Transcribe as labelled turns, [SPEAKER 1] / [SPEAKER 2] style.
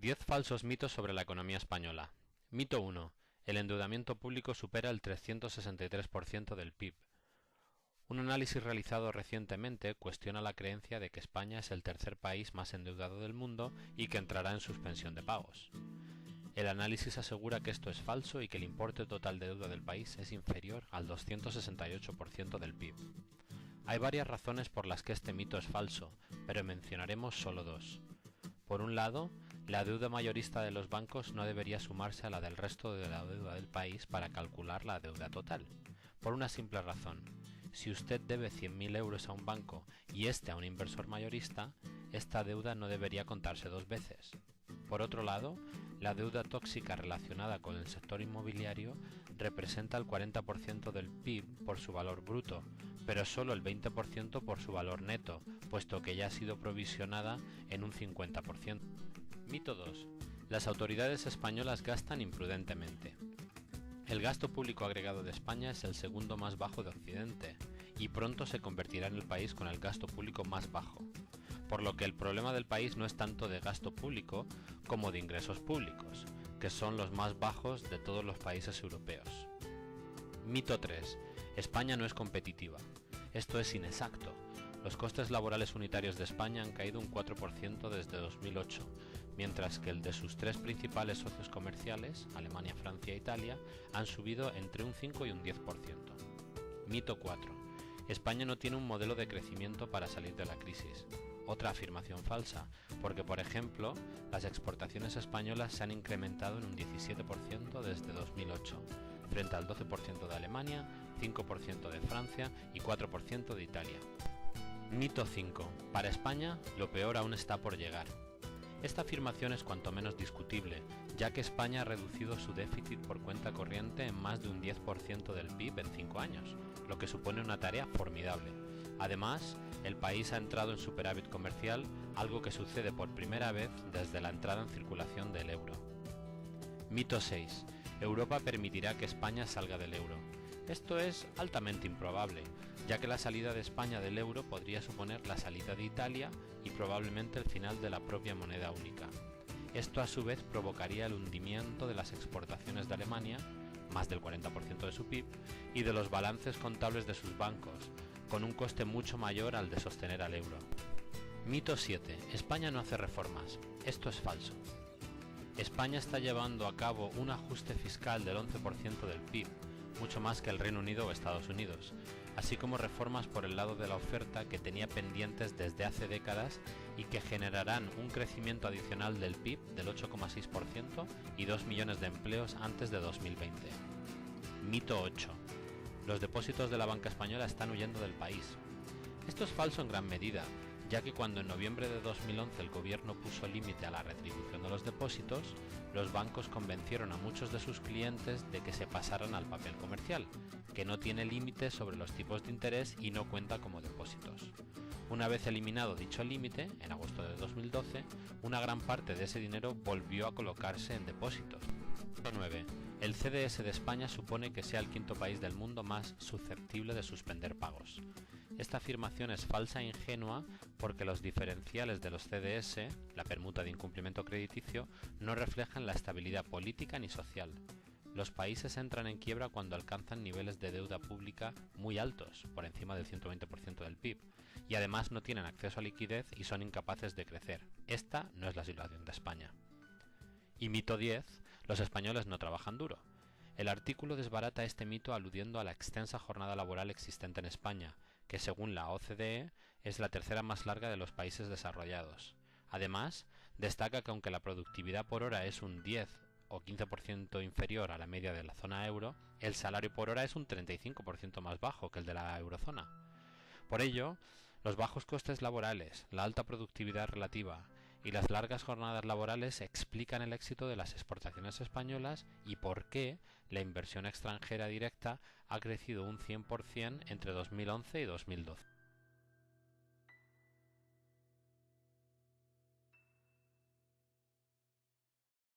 [SPEAKER 1] 10 falsos mitos sobre la economía española. Mito 1. El endeudamiento público supera el 363% del PIB. Un análisis realizado recientemente cuestiona la creencia de que España es el tercer país más endeudado del mundo y que entrará en suspensión de pagos. El análisis asegura que esto es falso y que el importe total de deuda del país es inferior al 268% del PIB. Hay varias razones por las que este mito es falso, pero mencionaremos solo dos. Por un lado, la deuda mayorista de los bancos no debería sumarse a la del resto de la deuda del país para calcular la deuda total. Por una simple razón: si usted debe 100.000 euros a un banco y este a un inversor mayorista, esta deuda no debería contarse dos veces. Por otro lado, la deuda tóxica relacionada con el sector inmobiliario representa el 40% del PIB por su valor bruto, pero solo el 20% por su valor neto, puesto que ya ha sido provisionada en un 50%. Mito 2. Las autoridades españolas gastan imprudentemente. El gasto público agregado de España es el segundo más bajo de Occidente, y pronto se convertirá en el país con el gasto público más bajo, por lo que el problema del país no es tanto de gasto público como de ingresos públicos, que son los más bajos de todos los países europeos. Mito 3. España no es competitiva. Esto es inexacto. Los costes laborales unitarios de España han caído un 4% desde 2008, mientras que el de sus tres principales socios comerciales, Alemania, Francia e Italia, han subido entre un 5 y un 10%. Mito 4. España no tiene un modelo de crecimiento para salir de la crisis. Otra afirmación falsa, porque por ejemplo, las exportaciones españolas se han incrementado en un 17% desde 2008, frente al 12% de Alemania, 5% de Francia y 4% de Italia. Mito 5. Para España, lo peor aún está por llegar. Esta afirmación es cuanto menos discutible, ya que España ha reducido su déficit por cuenta corriente en más de un 10% del PIB en 5 años, lo que supone una tarea formidable. Además, el país ha entrado en superávit comercial, algo que sucede por primera vez desde la entrada en circulación del euro. Mito 6. Europa permitirá que España salga del euro. Esto es altamente improbable, ya que la salida de España del euro podría suponer la salida de Italia y probablemente el final de la propia moneda única. Esto a su vez provocaría el hundimiento de las exportaciones de Alemania, más del 40% de su PIB, y de los balances contables de sus bancos, con un coste mucho mayor al de sostener al euro. Mito 7. España no hace reformas. Esto es falso. España está llevando a cabo un ajuste fiscal del 11% del PIB, mucho más que el Reino Unido o Estados Unidos, así como reformas por el lado de la oferta que tenía pendientes desde hace décadas y que generarán un crecimiento adicional del PIB del 8,6% y 2 millones de empleos antes de 2020. Mito 8. Los depósitos de la banca española están huyendo del país. Esto es falso en gran medida, ya que cuando en noviembre de 2011 el gobierno puso límite a la retribución de los depósitos, los bancos convencieron a muchos de sus clientes de que se pasaran al papel comercial, que no tiene límite sobre los tipos de interés y no cuenta como depósitos. Una vez eliminado dicho límite, en agosto de 2012, una gran parte de ese dinero volvió a colocarse en depósitos. 9. El CDS de España supone que sea el quinto país del mundo más susceptible de suspender pagos. Esta afirmación es falsa e ingenua porque los diferenciales de los CDS, la permuta de incumplimiento crediticio, no reflejan la estabilidad política ni social. Los países entran en quiebra cuando alcanzan niveles de deuda pública muy altos, por encima del 120% del PIB, y además no tienen acceso a liquidez y son incapaces de crecer. Esta no es la situación de España. Y mito 10. Los españoles no trabajan duro. El artículo desbarata este mito aludiendo a la extensa jornada laboral existente en España, que según la OCDE es la tercera más larga de los países desarrollados. Además, destaca que aunque la productividad por hora es un 10 o 15% inferior a la media de la zona euro, el salario por hora es un 35% más bajo que el de la eurozona. Por ello, los bajos costes laborales, la alta productividad relativa y las largas jornadas laborales explican el éxito de las exportaciones españolas y por qué la inversión extranjera directa ha crecido un 100% entre 2011 y 2012.